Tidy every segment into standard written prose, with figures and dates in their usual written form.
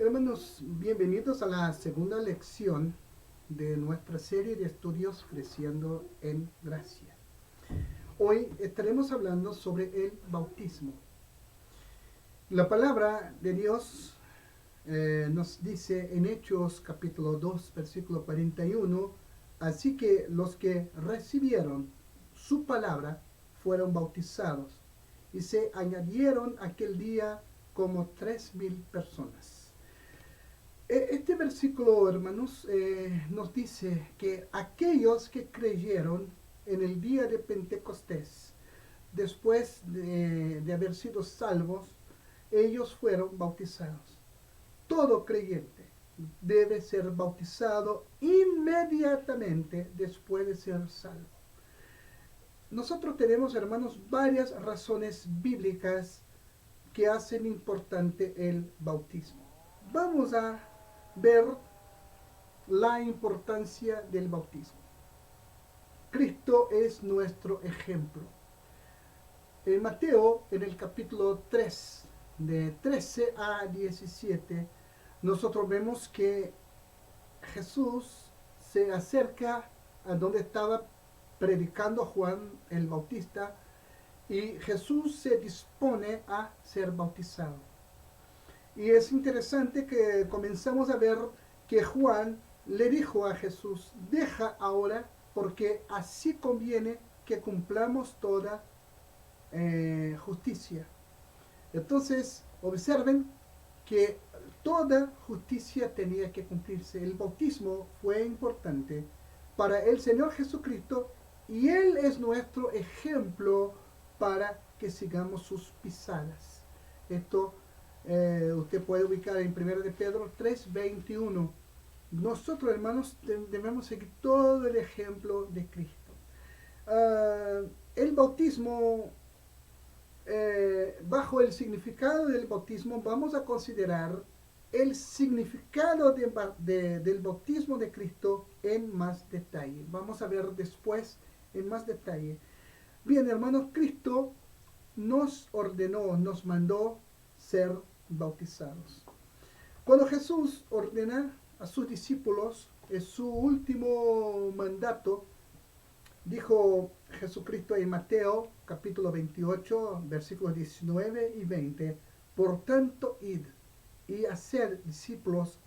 Hermanos, bienvenidos a la segunda lección de nuestra serie de estudios Creciendo en Gracia. Hoy estaremos hablando sobre el bautismo. La palabra de Dios nos dice en Hechos capítulo 2, versículo 41, así que los que recibieron su palabra fueron bautizados y se añadieron aquel día como 3,000 personas. Este versículo, hermanos, nos dice que aquellos que creyeron en el día de Pentecostés, después de haber sido salvos, ellos fueron bautizados. Todo creyente debe ser bautizado inmediatamente después de ser salvo. Nosotros tenemos, hermanos, varias razones bíblicas que hacen importante el bautismo. Vamos a ver la importancia del bautismo. Cristo es nuestro ejemplo. En Mateo, en el capítulo 3, de 13 a 17, nosotros vemos que Jesús se acerca a donde estaba predicando Juan el Bautista y Jesús se dispone a ser bautizado. Y es interesante que comenzamos a ver que Juan le dijo a Jesús, deja ahora porque así conviene que cumplamos toda justicia. Entonces, observen que toda justicia tenía que cumplirse. El bautismo fue importante para el Señor Jesucristo y Él es nuestro ejemplo para que sigamos sus pisadas. Esto usted puede ubicar en 1 de Pedro 3:21. Nosotros, hermanos, debemos seguir todo el ejemplo de Cristo. El bautismo, bajo el significado del bautismo, vamos a considerar el significado del bautismo de Cristo en más detalle. Vamos a ver después en más detalle. Bien, hermanos, Cristo nos ordenó, nos mandó ser bautizados. Cuando Jesús ordena a sus discípulos, en su último mandato, dijo Jesucristo en Mateo capítulo 28, versículos 19 y 20, por tanto, id y haced discípulos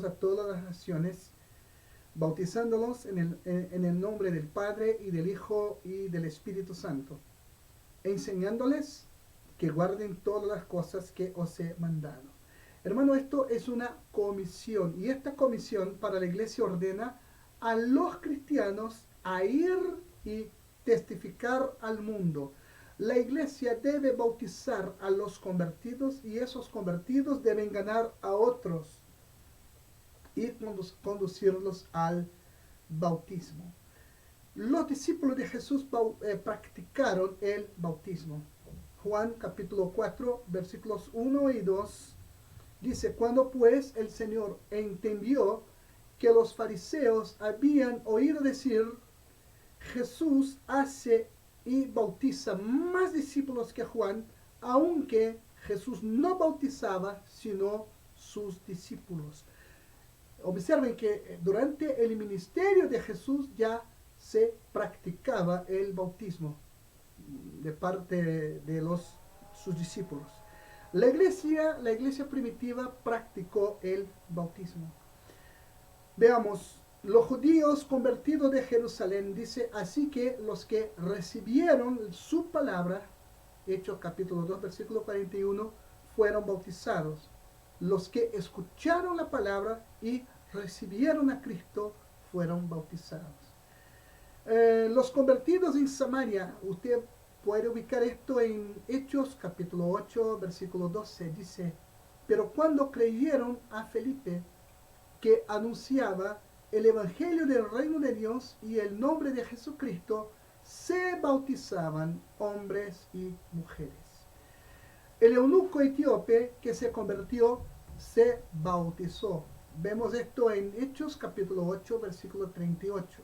a todas las naciones, bautizándolos en el nombre del Padre y del Hijo y del Espíritu Santo, enseñándoles que guarden todas las cosas que os he mandado. Hermano, esto es una comisión, y esta comisión para la iglesia ordena a los cristianos a ir y testificar al mundo. La iglesia debe bautizar a los convertidos y esos convertidos deben ganar a otros y conducirlos al bautismo. Los discípulos de Jesús practicaron el bautismo. Juan capítulo 4, versículos 1 y 2, dice, cuando pues el Señor entendió que los fariseos habían oído decir, Jesús hace y bautiza más discípulos que Juan, aunque Jesús no bautizaba, sino sus discípulos. Observen que durante el ministerio de Jesús ya se practicaba el bautismo de parte de sus discípulos. La iglesia primitiva practicó el bautismo. Veamos, los judíos convertidos de Jerusalén, dice, así que los que recibieron su palabra, Hechos capítulo 2, versículo 41, fueron bautizados. Los que escucharon la palabra y recibieron a Cristo fueron bautizados. Los convertidos en Samaria, usted puede ubicar esto en Hechos capítulo 8, versículo 12, dice, pero cuando creyeron a Felipe, que anunciaba el evangelio del reino de Dios y el nombre de Jesucristo, se bautizaban hombres y mujeres. El eunuco etíope que se convirtió se bautizó. Vemos esto en Hechos capítulo 8, versículo 38.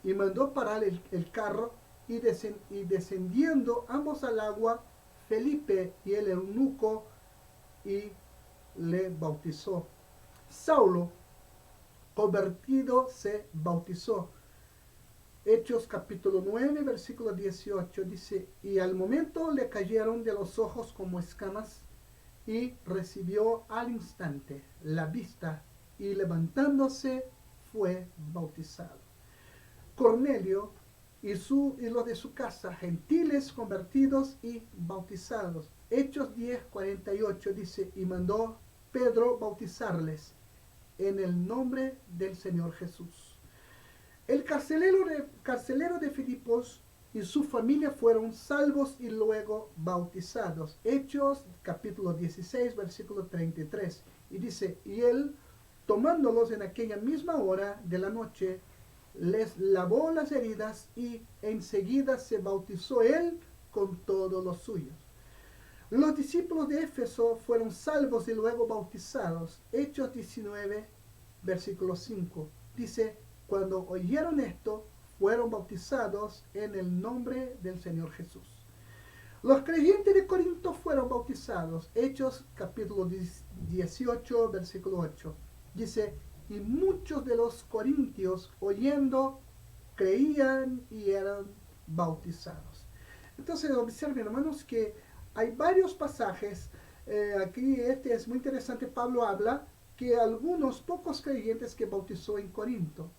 Y mandó parar el carro y descendiendo ambos al agua, Felipe y el eunuco y le bautizó. Saulo, convertido, se bautizó. Hechos capítulo 9, versículo 18 dice, y al momento le cayeron de los ojos como escamas y recibió al instante la vista y levantándose fue bautizado. Cornelio y los de su casa, gentiles convertidos y bautizados. Hechos 10, 48 dice, y mandó Pedro bautizarles en el nombre del Señor Jesús. El carcelero de Filipos y su familia fueron salvos y luego bautizados. Hechos capítulo 16, versículo 33. Y dice, y él, tomándolos en aquella misma hora de la noche, les lavó las heridas y enseguida se bautizó él con todos los suyos. Los discípulos de Éfeso fueron salvos y luego bautizados. Hechos 19, versículo 5. Dice, cuando oyeron esto, fueron bautizados en el nombre del Señor Jesús. Los creyentes de Corinto fueron bautizados. Hechos capítulo 18, versículo 8. Dice, y muchos de los corintios oyendo creían y eran bautizados. Entonces observen, hermanos, que hay varios pasajes. Aquí este es muy interesante. Pablo habla que algunos pocos creyentes que bautizó en Corinto.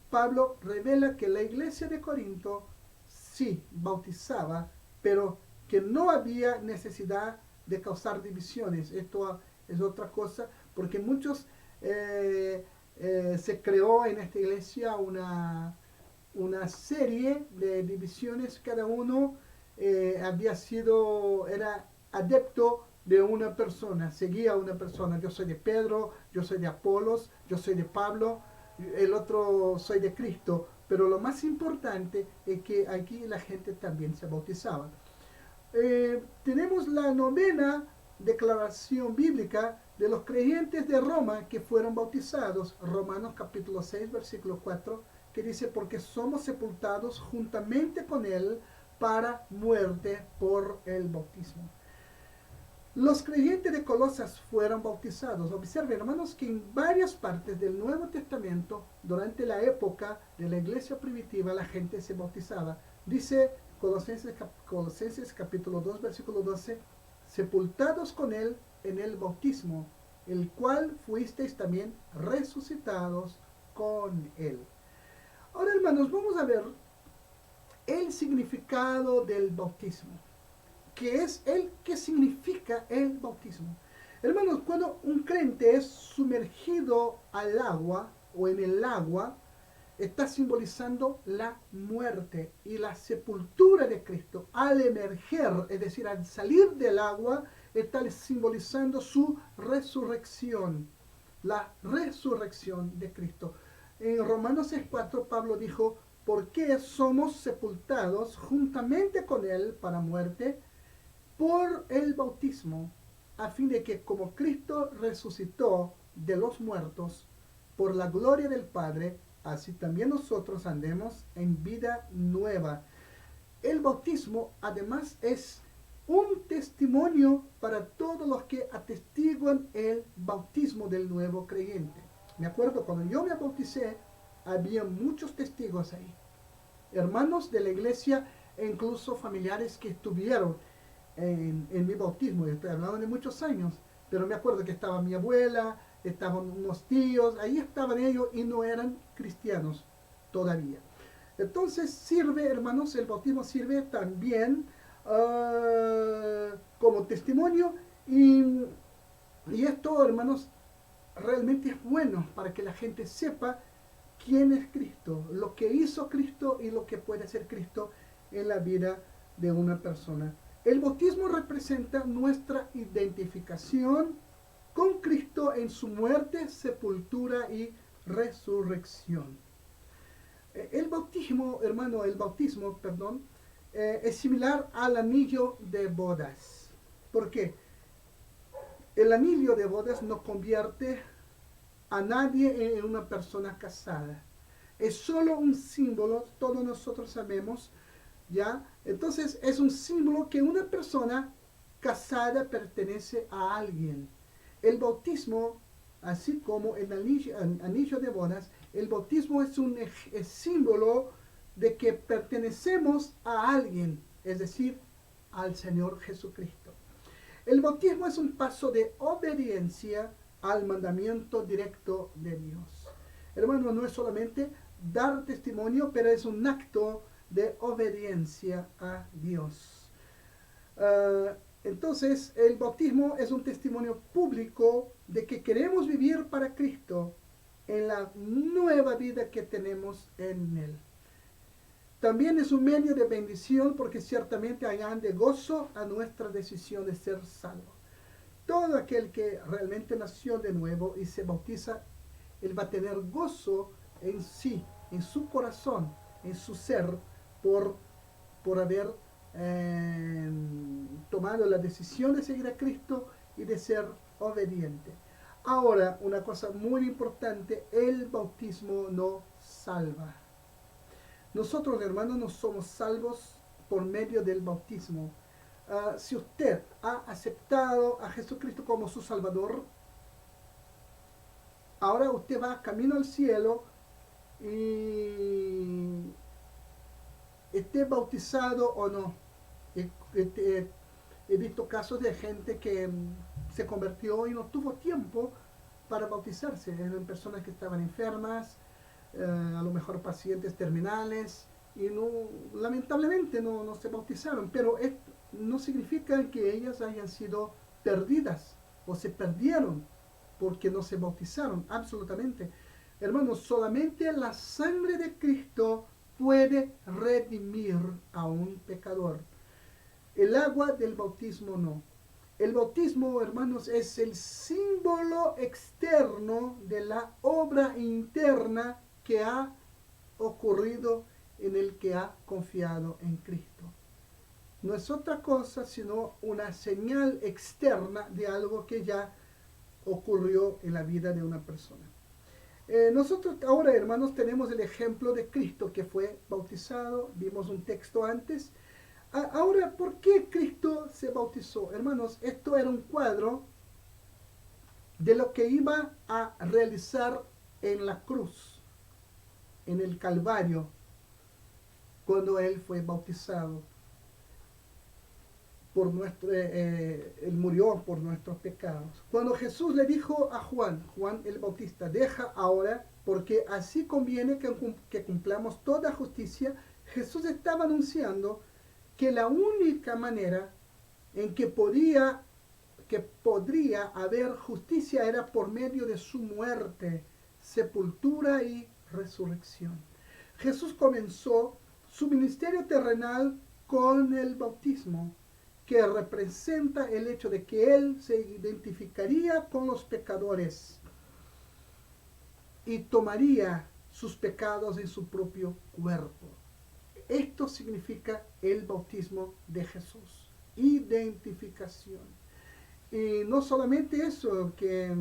Pablo revela que la iglesia de Corinto sí bautizaba, pero que no había necesidad de causar divisiones. Esto es otra cosa, porque muchos se creó en esta iglesia una serie de divisiones. Cada uno era adepto de una persona, seguía a una persona. Yo soy de Pedro, yo soy de Apolos, yo soy de Pablo, el otro soy de Cristo. Pero lo más importante es que aquí la gente también se bautizaba. Tenemos la novena declaración bíblica de los creyentes de Roma que fueron bautizados. Romanos capítulo 6, versículo 4, que dice, porque somos sepultados juntamente con él para muerte por el bautismo. Los creyentes de Colosas fueron bautizados. Observen, hermanos, que en varias partes del Nuevo Testamento, durante la época de la iglesia primitiva, la gente se bautizaba. Dice Colosenses capítulo 2, versículo 12, sepultados con él en el bautismo, el cual fuisteis también resucitados con él. Ahora, hermanos, vamos a ver el significado del bautismo. ¿Qué significa el bautismo? Hermanos, cuando un creyente es sumergido al agua o en el agua, está simbolizando la muerte y la sepultura de Cristo. Al emerger, es decir, al salir del agua, está simbolizando su resurrección, la resurrección de Cristo. En Romanos 6:4 Pablo dijo, porque somos sepultados juntamente con él para muerte por el bautismo, a fin de que como Cristo resucitó de los muertos por la gloria del Padre, así también nosotros andemos en vida nueva. El bautismo además es un testimonio para todos los que atestiguan el bautismo del nuevo creyente. Me acuerdo cuando yo me bauticé, había muchos testigos ahí, hermanos de la iglesia e incluso familiares que estuvieron en mi bautismo. Estoy hablando de muchos años, pero me acuerdo que estaba mi abuela, estaban unos tíos, ahí estaban ellos y no eran cristianos todavía. Entonces sirve, hermanos, el bautismo sirve también como testimonio y esto, hermanos, realmente es bueno para que la gente sepa quién es Cristo, lo que hizo Cristo y lo que puede hacer Cristo en la vida de una persona. El bautismo representa nuestra identificación con Cristo en su muerte, sepultura y resurrección. El bautismo, hermano, es similar al anillo de bodas. ¿Por qué? El anillo de bodas no convierte a nadie en una persona casada. Es solo un símbolo, todos nosotros sabemos, ¿ya? Entonces es un símbolo que una persona casada pertenece a alguien. el bautismo, así como el anillo de bodas, el bautismo es símbolo de que pertenecemos a alguien, es decir, al Señor Jesucristo. El bautismo es un paso de obediencia al mandamiento directo de Dios. Hermano, no es solamente dar testimonio, pero es un acto de obediencia a Dios. Entonces, el bautismo es un testimonio público de que queremos vivir para Cristo en la nueva vida que tenemos en Él. También es un medio de bendición porque ciertamente añade gozo a nuestra decisión de ser salvo. Todo aquel que realmente nació de nuevo y se bautiza, él va a tener gozo en sí, en su corazón, en su ser, por haber tomado la decisión de seguir a Cristo y de ser obediente. Ahora, una cosa muy importante, el bautismo no salva. Nosotros, hermanos, no somos salvos por medio del bautismo. Si usted ha aceptado a Jesucristo como su Salvador, ahora usted va camino al cielo y esté bautizado o no. He visto casos de gente que se convirtió y no tuvo tiempo para bautizarse. Eran personas que estaban enfermas, a lo mejor pacientes terminales, y lamentablemente no se bautizaron, pero esto no significa que ellas hayan sido perdidas o se perdieron porque no se bautizaron, absolutamente. Hermanos, solamente la sangre de Cristo puede redimir a un pecador. El agua del bautismo no. El bautismo, hermanos, es el símbolo externo de la obra interna que ha ocurrido en el que ha confiado en Cristo. No es otra cosa sino una señal externa de algo que ya ocurrió en la vida de una persona. Nosotros ahora, hermanos, tenemos el ejemplo de Cristo que fue bautizado. Vimos un texto antes. Ahora, ¿por qué Cristo se bautizó? Hermanos, esto era un cuadro de lo que iba a realizar en la cruz, en el Calvario, cuando Él fue bautizado. Él murió por nuestros pecados. Cuando Jesús le dijo a Juan el Bautista, deja ahora, porque así conviene que cumplamos toda justicia, Jesús estaba anunciando que la única manera en que podría haber justicia era por medio de su muerte, sepultura y resurrección. Jesús comenzó su ministerio terrenal con el bautismo, que representa el hecho de que Él se identificaría con los pecadores y tomaría sus pecados en su propio cuerpo. Esto significa el bautismo de Jesús, identificación. Y no solamente eso, que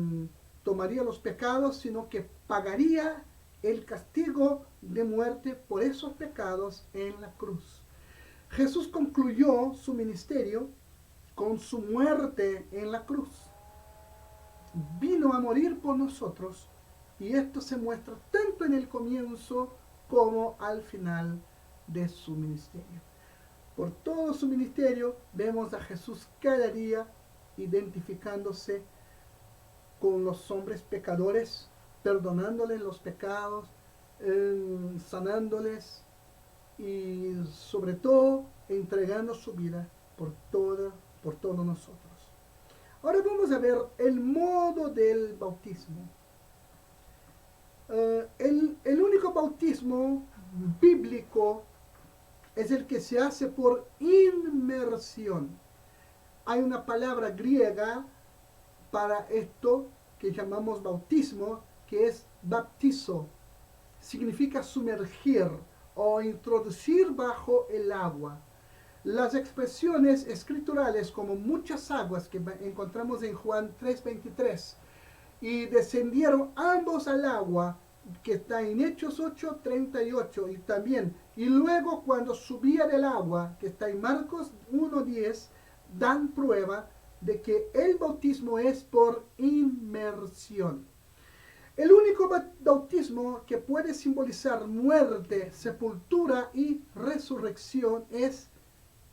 tomaría los pecados, sino que pagaría el castigo de muerte por esos pecados en la cruz. Jesús concluyó su ministerio con su muerte en la cruz. Vino a morir por nosotros, y esto se muestra tanto en el comienzo como al final de su ministerio. Por todo su ministerio vemos a Jesús cada día identificándose con los hombres pecadores, perdonándoles los pecados, sanándoles y sobre todo entregando su vida por todos nosotros. Ahora vamos a ver el modo del bautismo. El único bautismo bíblico es el que se hace por inmersión. Hay una palabra griega para esto que llamamos bautismo, que es baptizo. Significa sumergir o introducir bajo el agua. Las expresiones escriturales, como muchas aguas que encontramos en Juan 3:23, y descendieron ambos al agua, que está en Hechos 8:38, y luego cuando subía del agua, que está en Marcos 1:10, dan prueba de que el bautismo es por inmersión. El único bautismo que puede simbolizar muerte, sepultura y resurrección es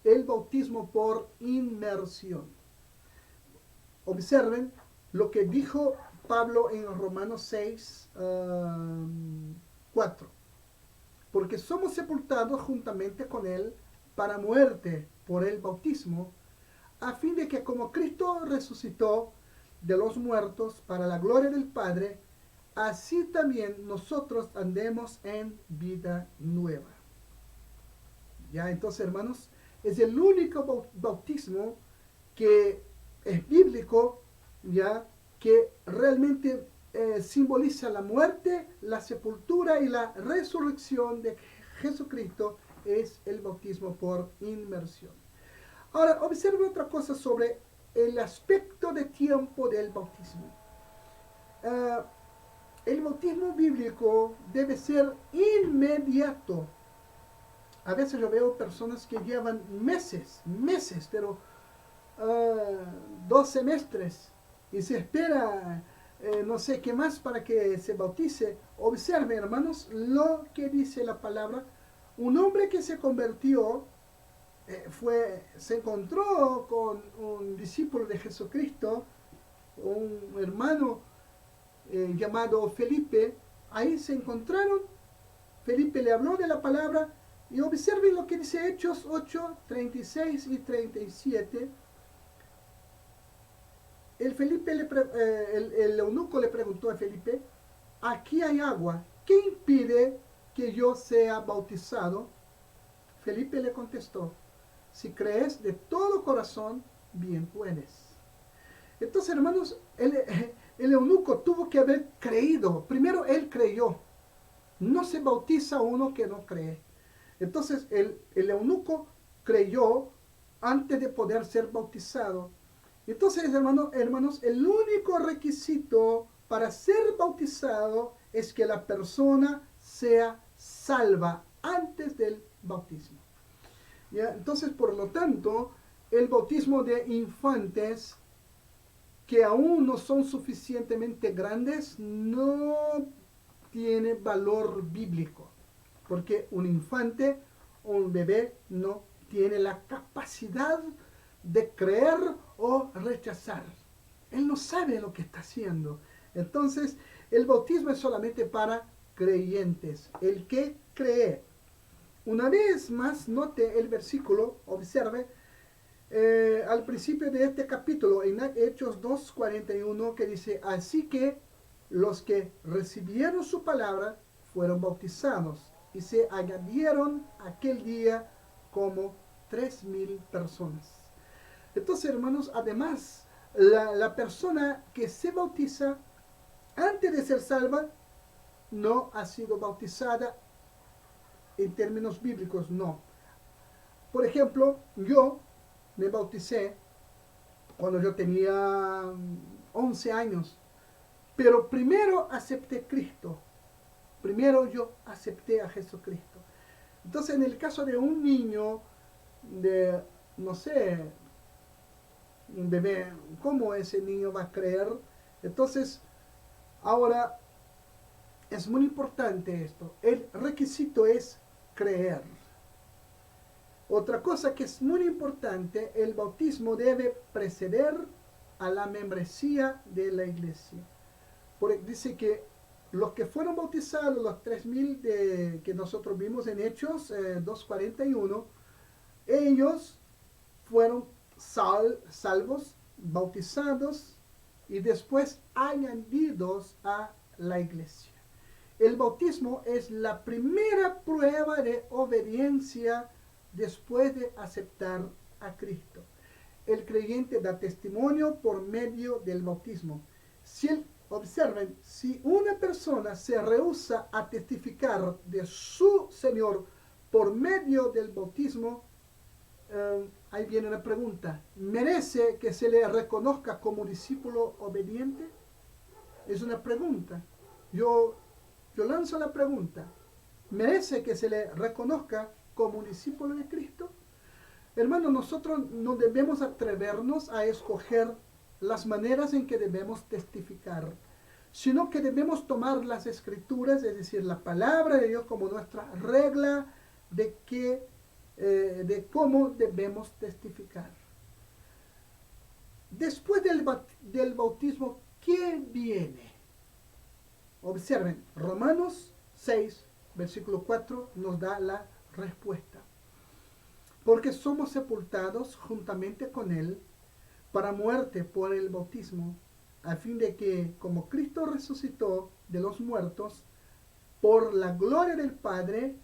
el bautismo por inmersión. Observen lo que dijo Pablo en Romanos 6, 4. Porque somos sepultados juntamente con él para muerte por el bautismo, a fin de que como Cristo resucitó de los muertos para la gloria del Padre, así también nosotros andemos en vida nueva. Ya, entonces, hermanos, es el único bautismo que es bíblico, ya, que realmente simboliza la muerte, la sepultura y la resurrección de Jesucristo, es el bautismo por inmersión. Ahora, observe otra cosa sobre el aspecto de tiempo del bautismo. El bautismo bíblico debe ser inmediato. A veces yo veo personas que llevan meses, pero 2 semestres y se espera no sé qué más para que se bautice. Observe, hermanos, lo que dice la palabra. Un hombre que se convirtió se encontró con un discípulo de Jesucristo, un hermano llamado Felipe. Ahí se encontraron. Felipe le habló de la palabra y observen lo que dice Hechos 8, 36 y 37. El eunuco le preguntó a Felipe: aquí hay agua, ¿qué impide que yo sea bautizado? Felipe le contestó: si crees de todo corazón, bien puedes. Entonces, hermanos, el eunuco tuvo que haber creído. Primero él creyó. No se bautiza uno que no cree. Entonces el eunuco creyó antes de poder ser bautizado. Entonces, hermanos, el único requisito para ser bautizado es que la persona sea salva antes del bautismo. ¿Ya? Entonces, por lo tanto, el bautismo de infantes que aún no son suficientemente grandes no tiene valor bíblico, porque un infante o un bebé no tiene la capacidad de creer o rechazar. Él no sabe lo que está haciendo. Entonces, el bautismo es solamente para creyentes, el que cree. Una vez más, note el versículo, observe, al principio de este capítulo, en Hechos 2:41, que dice: así que los que recibieron su palabra fueron bautizados, y se añadieron aquel día como 3,000 personas. Entonces, hermanos, además, la persona que se bautiza antes de ser salva no ha sido bautizada en términos bíblicos, no. Por ejemplo, yo me bauticé cuando yo tenía 11 años, pero primero acepté Cristo. Primero yo acepté a Jesucristo. Entonces, en el caso de un niño, de, no sé, un bebé, ¿cómo ese niño va a creer? Entonces, ahora es muy importante esto. El requisito es creer. Otra cosa que es muy importante, el bautismo debe preceder a la membresía de la iglesia. Porque dice que los que fueron bautizados, los 3,000 que nosotros vimos en Hechos 2:41, ellos fueron salvos, bautizados y después añadidos a la iglesia. El bautismo es la primera prueba de obediencia después de aceptar a Cristo. El creyente da testimonio por medio del bautismo. Observen, si una persona se rehúsa a testificar de su Señor por medio del bautismo, ahí viene la pregunta: ¿merece que se le reconozca como discípulo obediente? Es una pregunta. Yo lanzo la pregunta: ¿merece que se le reconozca como un discípulo de Cristo? Hermano, nosotros no debemos atrevernos a escoger las maneras en que debemos testificar, sino que debemos tomar las escrituras, es decir, la palabra de Dios como nuestra regla de cómo debemos testificar. Después del bautismo, ¿qué viene? Observen, Romanos 6, versículo 4 nos da la respuesta. Porque somos sepultados juntamente con Él para muerte por el bautismo, a fin de que, como Cristo resucitó de los muertos, por la gloria del Padre,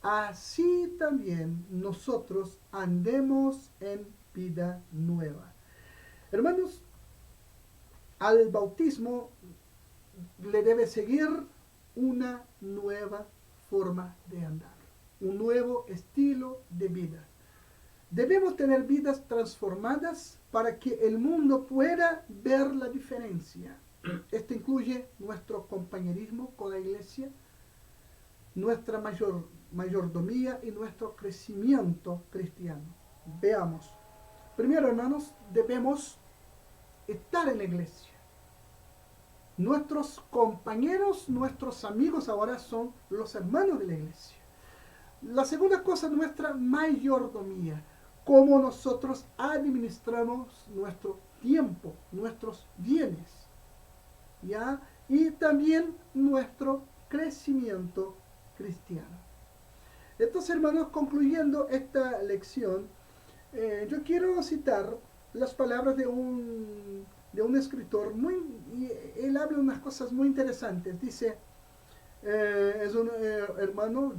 así también nosotros andemos en vida nueva. Hermanos, al bautismo le debe seguir una nueva forma de andar, un nuevo estilo de vida. Debemos tener vidas transformadas para que el mundo pueda ver la diferencia. Esto incluye nuestro compañerismo con la iglesia, nuestra mayordomía y nuestro crecimiento cristiano. Veamos. Primero, hermanos, debemos estar en la iglesia. Nuestros compañeros, nuestros amigos ahora son los hermanos de la iglesia. La segunda cosa, nuestra mayordomía. Cómo nosotros administramos nuestro tiempo, nuestros bienes, ¿ya? Y también nuestro crecimiento cristiano. Entonces, hermanos, concluyendo esta lección, yo quiero citar las palabras de un escritor, y él habla unas cosas muy interesantes. Dice, es un hermano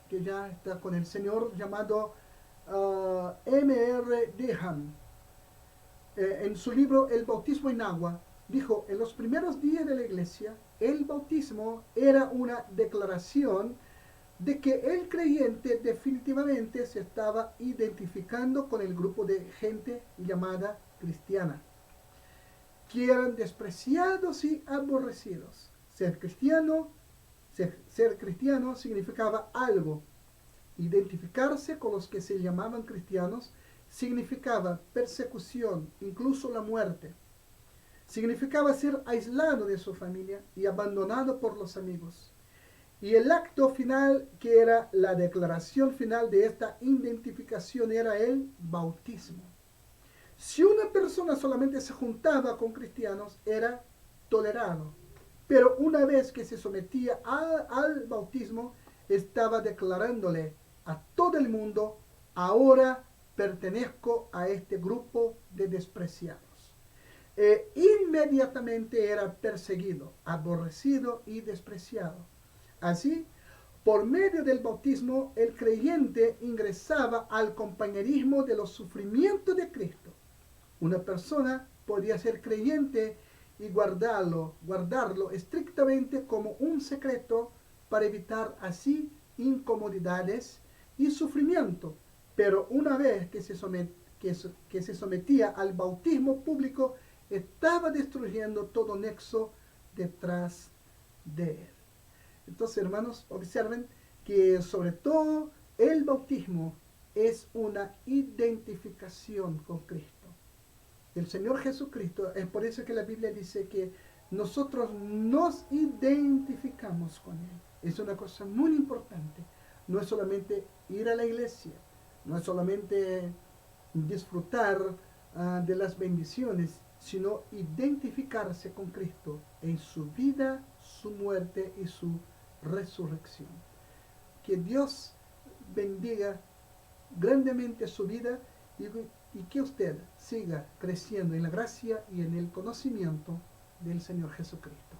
que ya está con el Señor, llamado M.R. Dehan. En su libro El bautismo en agua, dijo, en los primeros días de la iglesia, el bautismo era una declaración de que el creyente definitivamente se estaba identificando con el grupo de gente llamada cristiana, que eran despreciados y aborrecidos. Ser cristiano significaba algo. Identificarse con los que se llamaban cristianos significaba persecución, incluso la muerte. Significaba ser aislado de su familia y abandonado por los amigos. Y el acto final, que era la declaración final de esta identificación, era el bautismo. Si una persona solamente se juntaba con cristianos, era tolerado. Pero una vez que se sometía al bautismo, estaba declarándole a todo el mundo, ahora pertenezco a este grupo de despreciados. Inmediatamente era perseguido, aborrecido y despreciado. Así, por medio del bautismo, el creyente ingresaba al compañerismo de los sufrimientos de Cristo. Una persona podía ser creyente y guardarlo estrictamente como un secreto para evitar así incomodidades y sufrimiento. Pero una vez que se sometía al bautismo público, estaba destruyendo todo nexo detrás de él. Entonces, hermanos, observen que sobre todo el bautismo es una identificación con Cristo. El Señor Jesucristo, es por eso que la Biblia dice que nosotros nos identificamos con Él. Es una cosa muy importante. No es solamente ir a la iglesia, no es solamente disfrutar de las bendiciones, sino identificarse con Cristo en su vida, su muerte y su resurrección. Que Dios bendiga grandemente su vida y que usted siga creciendo en la gracia y en el conocimiento del Señor Jesucristo.